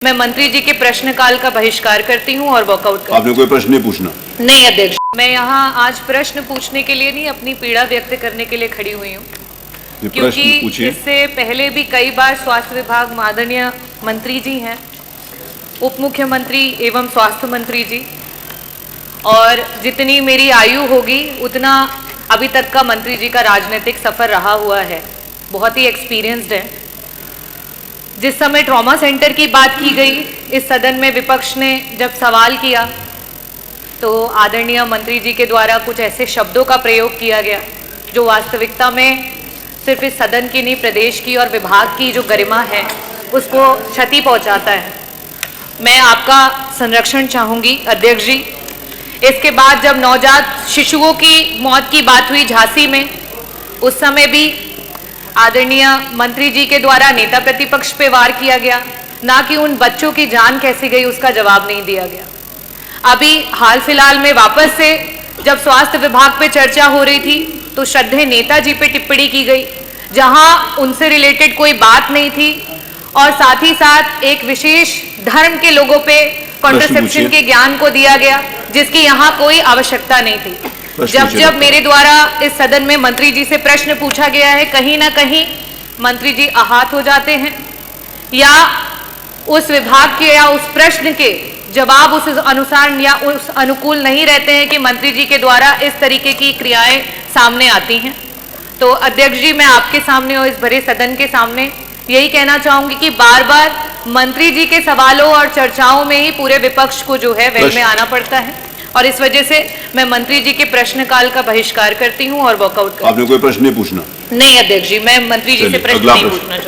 मैं मंत्री जी के प्रश्नकाल का बहिष्कार करती हूं और वॉकआउट करती हूं। आपने कोई प्रश्न नहीं पूछना? नहीं अध्यक्ष, मैं यहाँ आज प्रश्न पूछने के लिए नहीं, अपनी पीड़ा व्यक्त करने के लिए खड़ी हुई हूँ, क्योंकि इससे पहले भी कई बार स्वास्थ्य विभाग माननीय मंत्री जी हैं, उप मुख्यमंत्री एवं स्वास्थ्य मंत्री जी, और जितनी मेरी आयु होगी उतना अभी तक का मंत्री जी का राजनीतिक सफर रहा हुआ है, बहुत ही एक्सपीरियंस्ड है। जिस समय ट्रॉमा सेंटर की बात की गई इस सदन में, विपक्ष ने जब सवाल किया तो आदरणीय मंत्री जी के द्वारा कुछ ऐसे शब्दों का प्रयोग किया गया जो वास्तविकता में सिर्फ इस सदन की नहीं, प्रदेश की और विभाग की जो गरिमा है उसको क्षति पहुंचाता है। मैं आपका संरक्षण चाहूँगी अध्यक्ष जी। इसके बाद जब नवजात शिशुओं की मौत की बात हुई झांसी में, उस समय भी आदरणीय मंत्री जी के द्वारा नेता प्रतिपक्ष पे वार किया गया, ना कि उन बच्चों की जान कैसी गई उसका जवाब नहीं दिया गया। अभी हाल फिलहाल में वापस से जब स्वास्थ्य विभाग पे चर्चा हो रही थी तो श्रद्धेय नेताजी पे टिप्पणी की गई, जहां उनसे रिलेटेड कोई बात नहीं थी, और साथ ही साथ एक विशेष धर्म के लोगों पे कॉन्ट्रासेप्शन के ज्ञान को दिया गया जिसकी यहाँ कोई आवश्यकता नहीं थी। जब मेरे द्वारा इस सदन में मंत्री जी से प्रश्न पूछा गया है, कहीं ना कहीं मंत्री जी आहत हो जाते हैं या उस विभाग के या उस प्रश्न के जवाब उस अनुसार या उस अनुकूल नहीं रहते हैं कि मंत्री जी के द्वारा इस तरीके की क्रियाएं सामने आती हैं। तो अध्यक्ष जी, मैं आपके सामने और इस भरे सदन के सामने यही कहना चाहूंगी कि बार बार मंत्री जी के सवालों और चर्चाओं में ही पूरे विपक्ष को जो है वेल में आना पड़ता है, और इस वजह से मैं मंत्री जी के प्रश्नकाल का बहिष्कार करती हूं और वॉकआउट करती हूं। आपने कोई प्रश्न नहीं पूछना? नहीं अध्यक्ष जी, मैं मंत्री जी से प्रश्न नहीं पूछना चाहती।